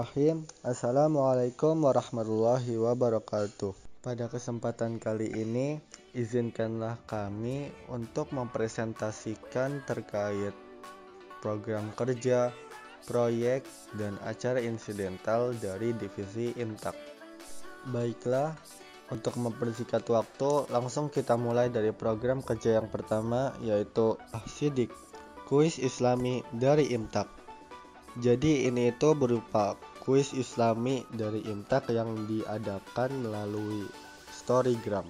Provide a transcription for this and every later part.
Bismillahirrahmanirrahim. Assalamualaikum warahmatullahi wabarakatuh. Pada kesempatan kali ini, izinkanlah kami untuk mempresentasikan terkait program kerja, proyek, dan acara insidental dari divisi IMTAK. Baiklah, untuk mempersingkat waktu, langsung kita mulai dari program kerja yang pertama, yaitu Sidik, kuis Islami dari IMTAK. Jadi ini itu berupa kuis Islami dari IMTAK yang diadakan melalui Storygram.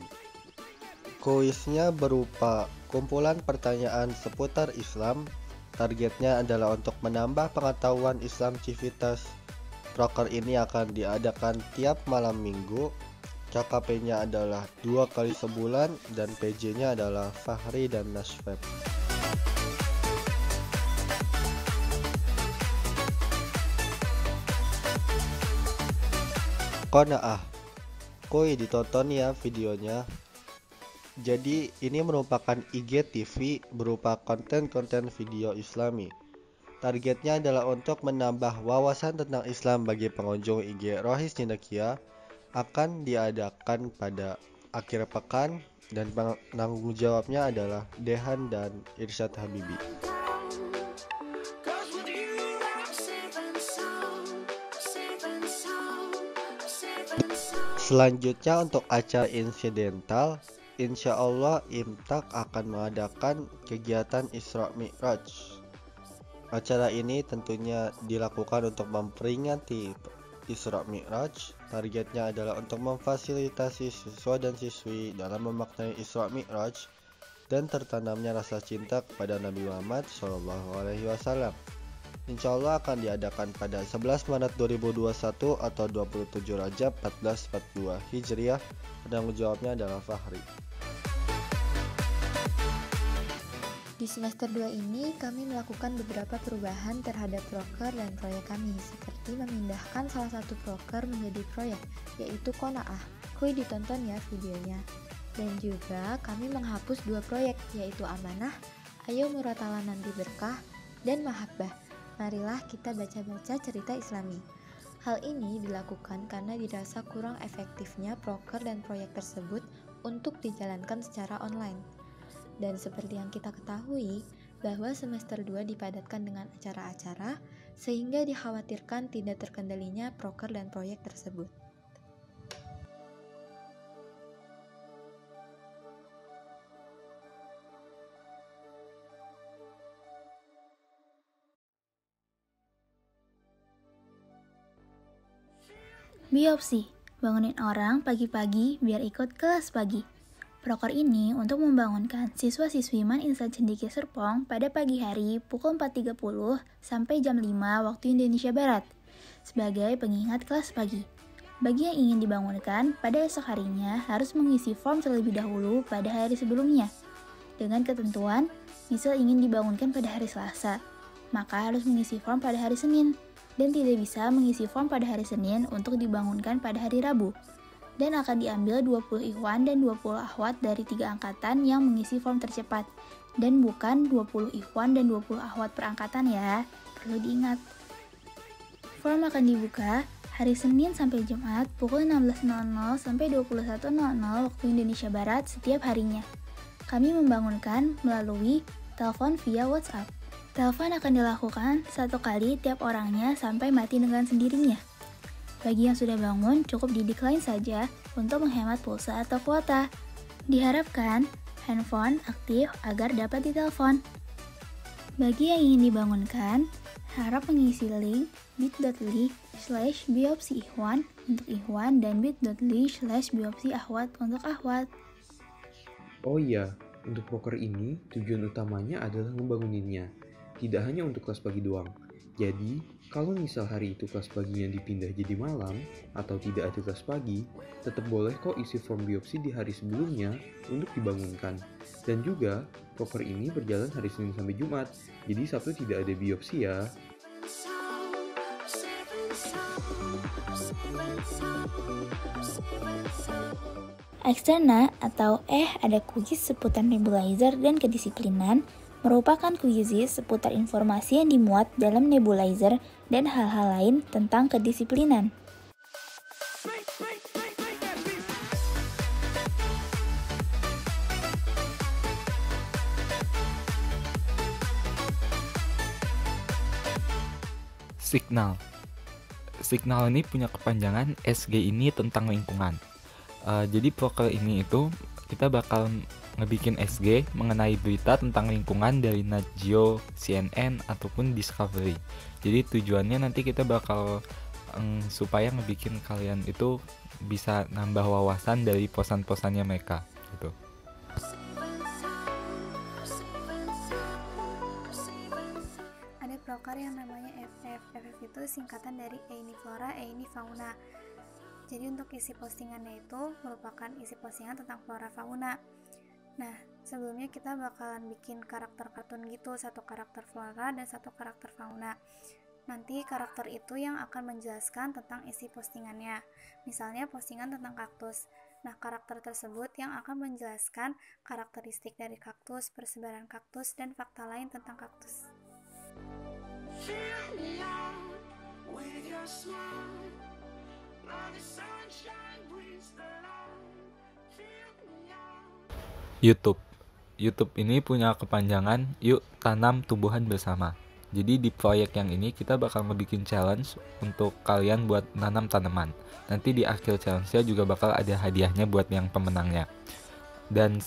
Kuisnya berupa kumpulan pertanyaan seputar Islam. Targetnya adalah untuk menambah pengetahuan Islam Civitas. Proker ini akan diadakan tiap malam minggu. KKP-nya adalah 2 kali sebulan dan PJ-nya adalah Fahri dan Nasfeb. Qanaah, kuy ditonton ya videonya. Jadi ini merupakan IGTV berupa konten-konten video Islami. Targetnya adalah untuk menambah wawasan tentang Islam bagi pengunjung IG Rohis Cendekia. Akan diadakan pada akhir pekan dan penanggung jawabnya adalah Dehan dan Irsyad Habibi. Selanjutnya untuk acara insidental, insya Allah IMTAK akan mengadakan kegiatan Isra Mi'raj. Acara ini tentunya dilakukan untuk memperingati Isra Mi'raj. Targetnya adalah untuk memfasilitasi siswa dan siswi dalam memaknai Isra Mi'raj dan tertanamnya rasa cinta kepada Nabi Muhammad SAW. Insya Allah akan diadakan pada 11 Maret 2021 atau 27 Rajab 1442 Hijriah. Penanggung jawabnya adalah Fahri. Di semester 2 ini, kami melakukan beberapa perubahan terhadap proker dan proyek kami, seperti memindahkan salah satu proker menjadi proyek, yaitu Qanaah. Kuy ditonton ya videonya. Dan juga kami menghapus 2 proyek, yaitu Amanah, Ayo Muratala Nanti Berkah, dan Mahabbah. Marilah kita baca-baca cerita Islami. Hal ini dilakukan karena dirasa kurang efektifnya proker dan proyek tersebut untuk dijalankan secara online. Dan seperti yang kita ketahui, bahwa semester 2 dipadatkan dengan acara-acara, sehingga dikhawatirkan tidak terkendalinya proker dan proyek tersebut. Biopsi, bangunin orang pagi-pagi biar ikut kelas pagi. Proker ini untuk membangunkan siswa-siswi Man Insan Cendekia Serpong pada pagi hari pukul 4.30 sampai jam 5 waktu Indonesia Barat sebagai pengingat kelas pagi. Bagi yang ingin dibangunkan, pada esok harinya harus mengisi form terlebih dahulu pada hari sebelumnya. Dengan ketentuan, misal ingin dibangunkan pada hari Selasa, maka harus mengisi form pada hari Senin. Dan tidak bisa mengisi form pada hari Senin untuk dibangunkan pada hari Rabu. Dan akan diambil 20 ikhwan dan 20 akhwat dari 3 angkatan yang mengisi form tercepat. Dan bukan 20 ikhwan dan 20 akhwat per angkatan ya, perlu diingat. Form akan dibuka hari Senin sampai Jumat pukul 16.00 sampai 21.00 waktu Indonesia Barat setiap harinya. Kami membangunkan melalui telepon via WhatsApp. Telepon akan dilakukan 1 kali tiap orangnya sampai mati dengan sendirinya. Bagi yang sudah bangun, cukup di-decline saja untuk menghemat pulsa atau kuota. Diharapkan handphone aktif agar dapat ditelepon. Bagi yang ingin dibangunkan, harap mengisi link bit.ly/biopsi ikhwan untuk ikhwan dan bit.ly/biopsi akhwat untuk akhwat. Oh iya, untuk proker ini tujuan utamanya adalah membanguninnya. Tidak hanya untuk kelas pagi doang. Jadi, kalau misal hari itu kelas paginya dipindah jadi malam atau tidak ada kelas pagi, tetap boleh kok isi form biopsi di hari sebelumnya untuk dibangunkan. Dan juga, proker ini berjalan hari Senin sampai Jumat, jadi Sabtu tidak ada biopsi ya. Eksterna atau ada kuis seputar nebulizer dan kedisiplinan merupakan kuisis seputar informasi yang dimuat dalam nebulizer dan hal-hal lain tentang kedisiplinan. Signal. Signal ini punya kepanjangan SG ini tentang lingkungan. Jadi proker ini itu kita bakal ngebikin SG mengenai berita tentang lingkungan dari Nat Geo, CNN, ataupun Discovery. Jadi tujuannya nanti kita bakal supaya ngebikin kalian itu bisa nambah wawasan dari posan-posannya mereka gitu. Ada proker yang namanya FF. FF itu singkatan dari E ini Flora, E ini Fauna. Jadi untuk isi postingannya itu merupakan isi postingan tentang flora fauna. Nah, sebelumnya kita bakalan bikin karakter kartun gitu, satu karakter flora dan satu karakter fauna. Nanti karakter itu yang akan menjelaskan tentang isi postingannya. Misalnya postingan tentang kaktus. Nah, karakter tersebut yang akan menjelaskan karakteristik dari kaktus, persebaran kaktus, dan fakta lain tentang kaktus. YouTube ini punya kepanjangan Yuk Tanam Tumbuhan Bersama. Jadi di proyek yang ini kita bakal ngebikin challenge untuk kalian buat nanam tanaman. Nanti di akhir challenge-nya juga bakal ada hadiahnya buat yang pemenangnya. Dan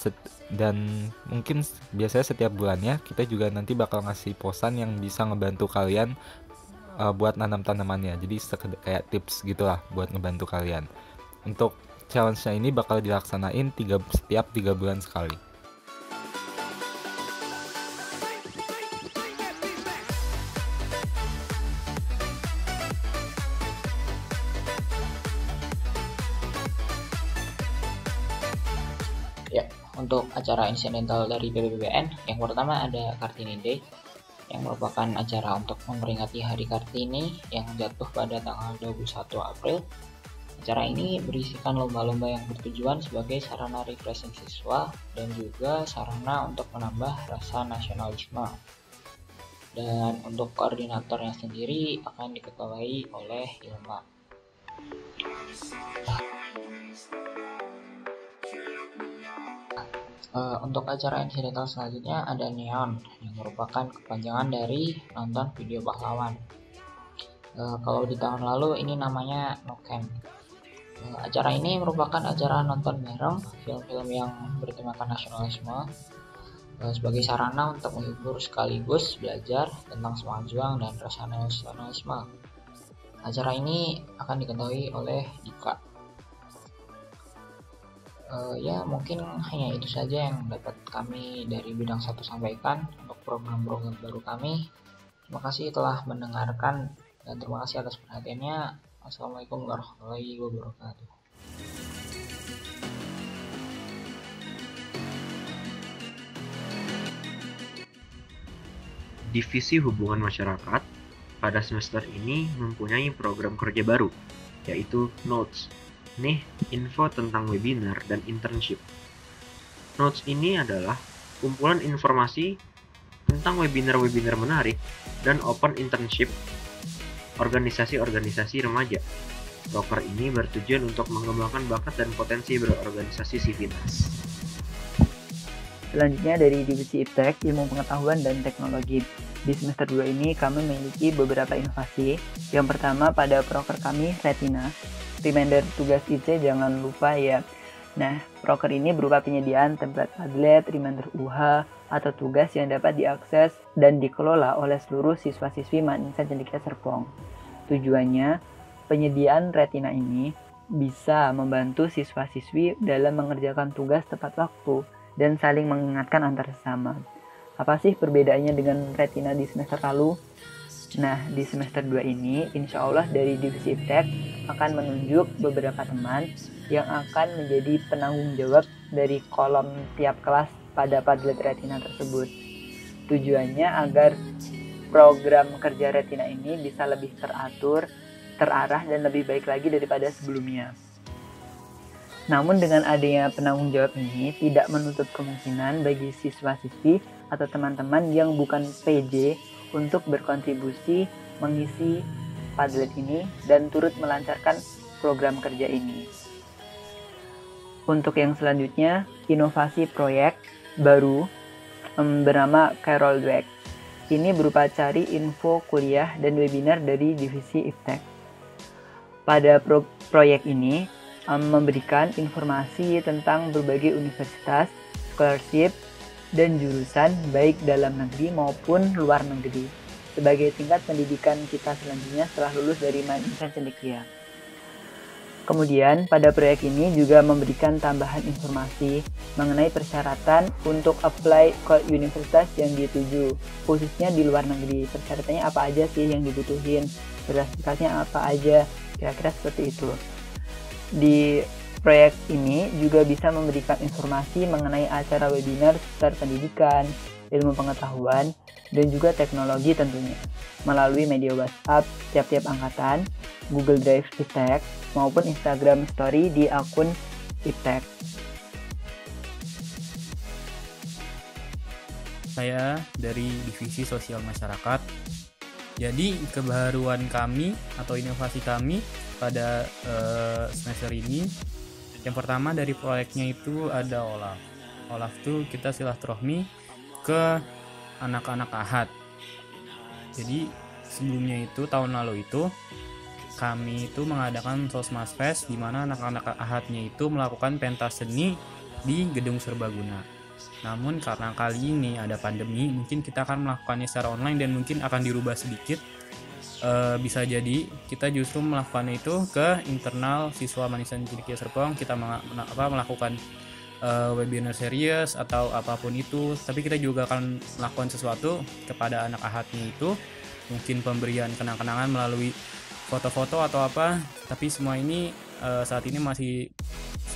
mungkin biasanya setiap bulannya kita juga nanti bakal ngasih posan yang bisa ngebantu kalian buat nanam tanamannya. Jadi kayak tips gitulah buat ngebantu kalian. Untuk challenge-nya ini bakal dilaksanain setiap 3 bulan sekali. Ya, untuk acara insidental dari BPPBN, yang pertama ada Kartini Day, yang merupakan acara untuk memperingati Hari Kartini yang jatuh pada tanggal 21 April. Acara ini berisikan lomba-lomba yang bertujuan sebagai sarana refreshing siswa dan juga sarana untuk menambah rasa nasionalisme. Dan untuk koordinatornya sendiri akan diketuai oleh Ilma. Untuk acara insidental selanjutnya ada Neon, yang merupakan kepanjangan dari nonton video pahlawan. Kalau di tahun lalu ini namanya Noken. Acara ini merupakan acara nonton bareng film-film yang bertemakan nasionalisme sebagai sarana untuk menghibur sekaligus belajar tentang semangat juang dan rasa nasionalisme. Acara ini akan diketahui oleh Dika. Ya mungkin hanya itu saja yang dapat kami dari bidang 1 sampaikan untuk program-program baru kami. Terima kasih telah mendengarkan dan terima kasih atas perhatiannya. Assalamualaikum warahmatullahi wabarakatuh. Divisi Hubungan Masyarakat pada semester ini mempunyai program kerja baru, yaitu Notes. Nih, info tentang webinar dan internship. Notes ini adalah kumpulan informasi tentang webinar-webinar menarik dan open internship organisasi-organisasi remaja. Proker ini bertujuan untuk mengembangkan bakat dan potensi berorganisasi Civitas. Selanjutnya dari Divisi Iptek, Ilmu Pengetahuan dan Teknologi. Di semester 2 ini kami memiliki beberapa inovasi. Yang pertama pada proker kami Retina. Reminder tugas IC jangan lupa ya. Nah, proker ini berupa penyediaan template Padlet, reminder UH, atau tugas yang dapat diakses dan dikelola oleh seluruh siswa-siswi Maninsa Cendekia Serpong. Tujuannya, penyediaan Retina ini bisa membantu siswa-siswi dalam mengerjakan tugas tepat waktu dan saling mengingatkan antar sesama. Apa sih perbedaannya dengan Retina di semester lalu? Nah, di semester 2 ini, insya Allah dari Divisi Iptek akan menunjuk beberapa teman yang akan menjadi penanggung jawab dari kolom tiap kelas pada Padlet Retina tersebut. Tujuannya agar program kerja Retina ini bisa lebih teratur, terarah, dan lebih baik lagi daripada sebelumnya. Namun dengan adanya penanggung jawab ini tidak menutup kemungkinan bagi siswa-siswi atau teman-teman yang bukan PJ untuk berkontribusi mengisi Padlet ini dan turut melancarkan program kerja ini. Untuk yang selanjutnya, inovasi proyek baru bernama Carol Dweck. Ini berupa cari info kuliah dan webinar dari divisi Iptek. Pada proyek ini memberikan informasi tentang berbagai universitas, scholarship, dan jurusan baik dalam negeri maupun luar negeri sebagai tingkat pendidikan kita selanjutnya setelah lulus dari Insan Cendekia. Kemudian pada proyek ini juga memberikan tambahan informasi mengenai persyaratan untuk apply ke universitas yang dituju, khususnya di luar negeri. Persyaratannya apa aja sih yang dibutuhin, sertifikatnya apa aja, kira-kira seperti itu. Di proyek ini juga bisa memberikan informasi mengenai acara webinar seputar pendidikan, ilmu pengetahuan, dan juga teknologi tentunya, melalui media WhatsApp tiap-tiap angkatan, Google Drive Iptek, maupun Instagram Story di akun Iptek. Saya dari Divisi Sosial Masyarakat. Jadi kebaruan kami atau inovasi kami pada semester ini, yang pertama dari proyeknya itu ada OLAF. OLAF itu kita silaturahmi ke anak-anak Ahad. Jadi sebelumnya itu tahun lalu itu kami itu mengadakan Sosmas Fest di mana anak-anak Ahadnya itu melakukan pentas seni di Gedung Serbaguna. Namun karena kali ini ada pandemi, mungkin kita akan melakukannya secara online dan mungkin akan dirubah sedikit. Bisa jadi kita justru melakukan itu ke internal siswa Manisan Cendekia Serpong. Kita melakukan webinar serius atau apapun itu, tapi kita juga akan melakukan sesuatu kepada anak Ahadnya itu, mungkin pemberian kenang-kenangan melalui foto-foto atau apa. Tapi semua ini saat ini masih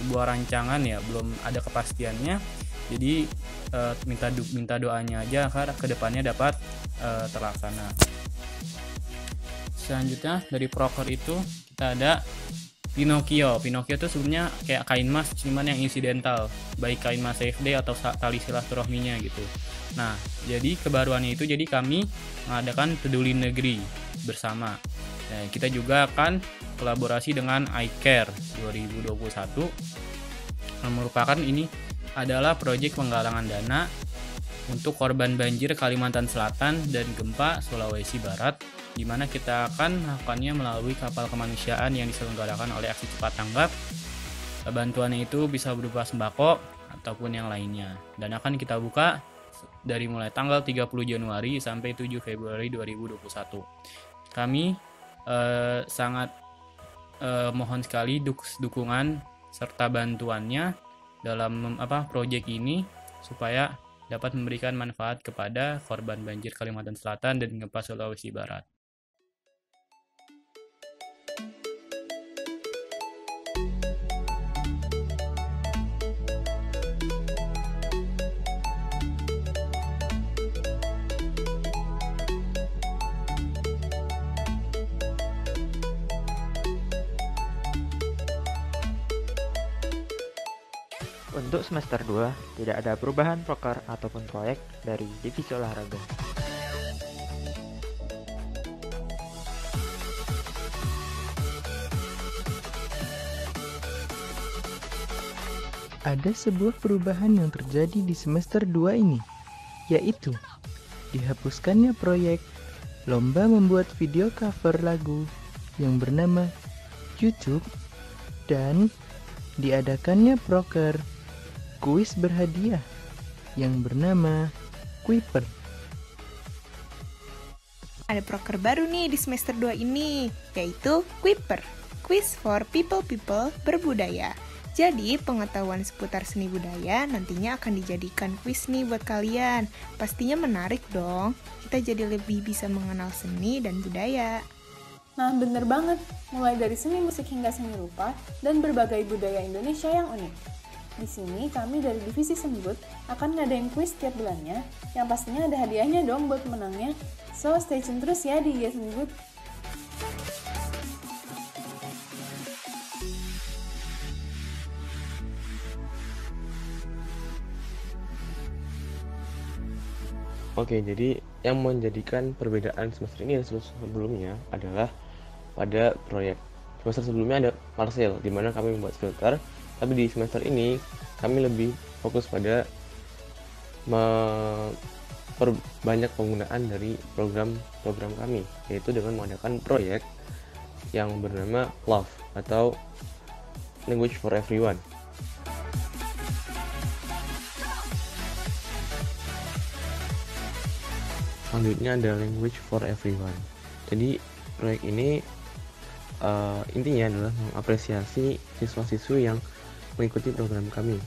sebuah rancangan ya, belum ada kepastiannya. Jadi minta doanya aja agar kedepannya dapat terlaksana. Selanjutnya dari proker itu kita ada Pinocchio. Pinocchio itu sebenarnya kayak kain mas, cuman yang insidental, baik kain mas CFD atau tali silaturahminya gitu. Nah, jadi kebaruannya itu jadi kami mengadakan Peduli Negeri bersama. Nah, kita juga akan kolaborasi dengan iCare 2021 yang merupakan ini adalah proyek penggalangan dana untuk korban banjir Kalimantan Selatan dan gempa Sulawesi Barat, di mana kita akan melakukannya melalui kapal kemanusiaan yang diselenggarakan oleh Aksi Cepat Tanggap. Bantuannya itu bisa berupa sembako ataupun yang lainnya, dan akan kita buka dari mulai tanggal 30 Januari sampai 7 Februari 2021. Kami sangat mohon sekali dukungan serta bantuannya dalam proyek ini supaya dapat memberikan manfaat kepada korban banjir Kalimantan Selatan dan gempa Sulawesi Barat. Untuk semester 2, tidak ada perubahan proker ataupun proyek dari divisi olahraga. Ada sebuah perubahan yang terjadi di semester 2 ini, yaitu dihapuskannya proyek lomba membuat video cover lagu yang bernama YouTube dan diadakannya proker kuis berhadiah yang bernama Kuiper. Ada proker baru nih di semester 2 ini, yaitu Kuiper, Quiz for People Berbudaya. Jadi, pengetahuan seputar seni budaya nantinya akan dijadikan kuis nih buat kalian. Pastinya menarik dong, kita jadi lebih bisa mengenal seni dan budaya. Nah, bener banget, mulai dari seni musik hingga seni rupa dan berbagai budaya Indonesia yang unik. Di sini kami dari Divisi Sembut akan ngadain kuis tiap bulannya, yang pastinya ada hadiahnya dong buat pemenangnya. So, stay tune terus ya di IG Sembut. Oke, jadi yang menjadikan perbedaan semester ini dan semester sebelumnya adalah pada proyek. Semester sebelumnya ada Marcel, di mana kami membuat filter, tapi di semester ini kami lebih fokus pada memperbanyak penggunaan dari program kami, yaitu dengan mengadakan proyek yang bernama LOVE atau Language for Everyone. Selanjutnya ada Language for Everyone. Jadi proyek ini intinya adalah mengapresiasi siswa-siswi yang mengikuti program kami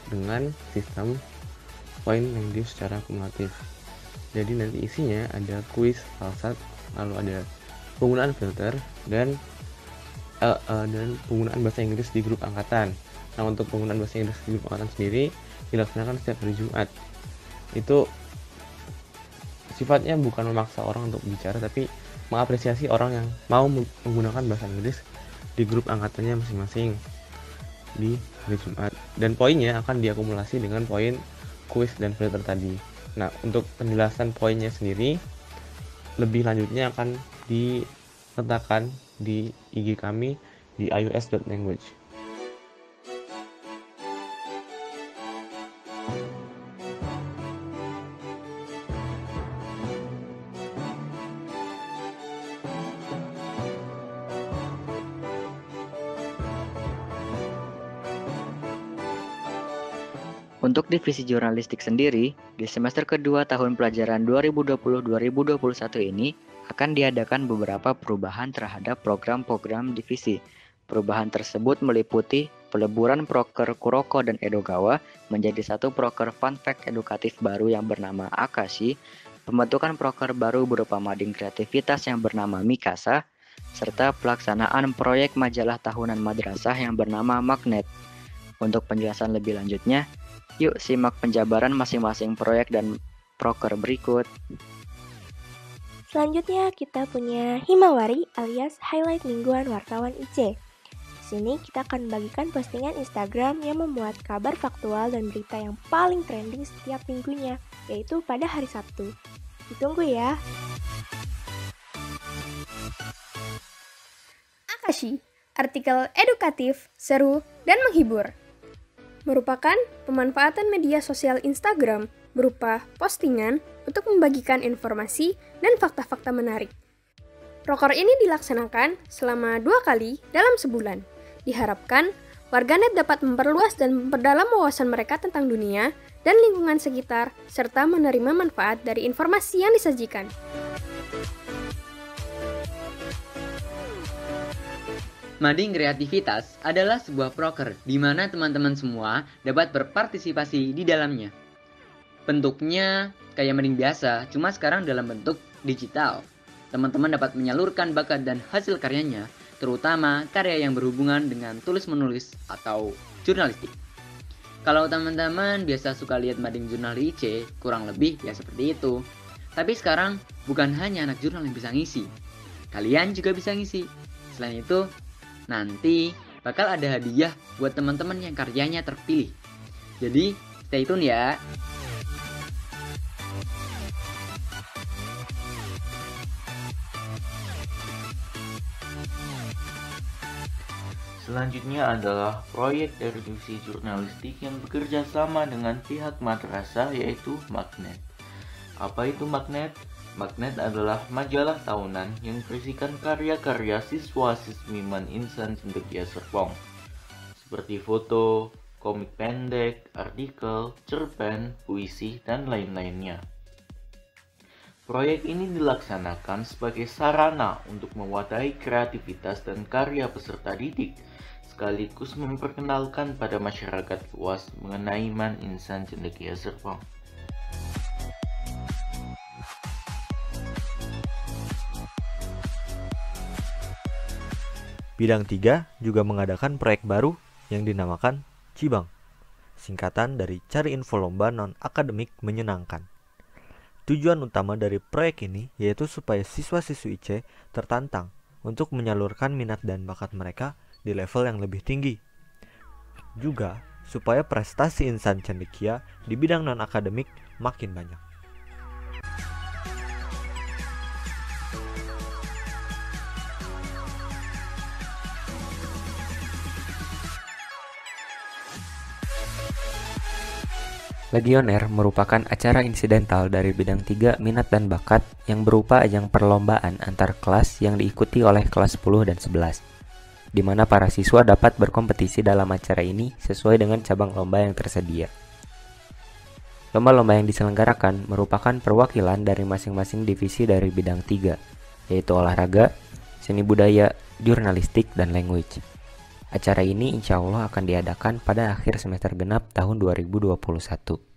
dengan sistem point language secara kumulatif. Jadi nanti isinya ada kuis, falsat, lalu ada penggunaan filter dan penggunaan bahasa Inggris di grup angkatan. Nah, untuk penggunaan bahasa Inggris di grup angkatan sendiri dilaksanakan setiap hari Jumat. Itu sifatnya bukan memaksa orang untuk bicara, tapi mengapresiasi orang yang mau menggunakan bahasa Inggris di grup angkatannya masing-masing di hari Jumat. Dan poinnya akan diakumulasi dengan poin kuis dan filter tadi. Nah, untuk penjelasan poinnya sendiri lebih lanjutnya akan diletakkan di IG kami di ios.language. Untuk divisi jurnalistik sendiri, di semester kedua tahun pelajaran 2020-2021 ini akan diadakan beberapa perubahan terhadap program-program divisi. Perubahan tersebut meliputi peleburan proker Kuroko dan Edogawa menjadi satu proker fun fact edukatif baru yang bernama Akashi, pembentukan proker baru berupa mading kreativitas yang bernama Mikasa, serta pelaksanaan proyek majalah tahunan madrasah yang bernama Magnet. Untuk penjelasan lebih lanjutnya, yuk simak penjabaran masing-masing proyek dan proker berikut. Selanjutnya kita punya Himawari alias highlight mingguan wartawan IC. Di sini kita akan membagikan postingan Instagram yang memuat kabar faktual dan berita yang paling trending setiap minggunya, yaitu pada hari Sabtu. Ditunggu ya. Akashi, artikel edukatif, seru, dan menghibur. Merupakan pemanfaatan media sosial Instagram berupa postingan untuk membagikan informasi dan fakta-fakta menarik. Proker ini dilaksanakan selama 2 kali dalam sebulan. Diharapkan warganet dapat memperluas dan memperdalam wawasan mereka tentang dunia dan lingkungan sekitar, serta menerima manfaat dari informasi yang disajikan. Mading kreativitas adalah sebuah proker di mana teman-teman semua dapat berpartisipasi di dalamnya. Bentuknya kayak mading biasa, cuma sekarang dalam bentuk digital. Teman-teman dapat menyalurkan bakat dan hasil karyanya, terutama karya yang berhubungan dengan tulis-menulis atau jurnalistik. Kalau teman-teman biasa suka lihat mading jurnal di IC, kurang lebih ya seperti itu. Tapi sekarang bukan hanya anak jurnal yang bisa ngisi, kalian juga bisa ngisi. Selain itu, nanti bakal ada hadiah buat teman-teman yang karyanya terpilih. Jadi, stay tune ya. Selanjutnya adalah proyek dari divisi jurnalistik yang bekerja sama dengan pihak madrasah, yaitu Magnet. Apa itu Magnet? Magnet adalah majalah tahunan yang berisikan karya-karya siswa-siswi Man Insan Cendekia Serpong, seperti foto, komik pendek, artikel, cerpen, puisi, dan lain-lainnya. Proyek ini dilaksanakan sebagai sarana untuk mewadahi kreativitas dan karya peserta didik, sekaligus memperkenalkan pada masyarakat luas mengenai Man Insan Cendekia Serpong. Bidang 3 juga mengadakan proyek baru yang dinamakan Cibang, singkatan dari Cari Info Lomba Non-Akademik Menyenangkan. Tujuan utama dari proyek ini yaitu supaya siswa-siswi IC tertantang untuk menyalurkan minat dan bakat mereka di level yang lebih tinggi. Juga supaya prestasi insan cendekia di bidang non-akademik makin banyak. Legioner merupakan acara insidental dari bidang 3 minat dan bakat yang berupa ajang perlombaan antar kelas yang diikuti oleh kelas 10 dan 11, di mana para siswa dapat berkompetisi dalam acara ini sesuai dengan cabang lomba yang tersedia. Lomba-lomba yang diselenggarakan merupakan perwakilan dari masing-masing divisi dari bidang 3, yaitu olahraga, seni budaya, jurnalistik, dan language. Acara ini insya Allah akan diadakan pada akhir semester genap tahun 2021.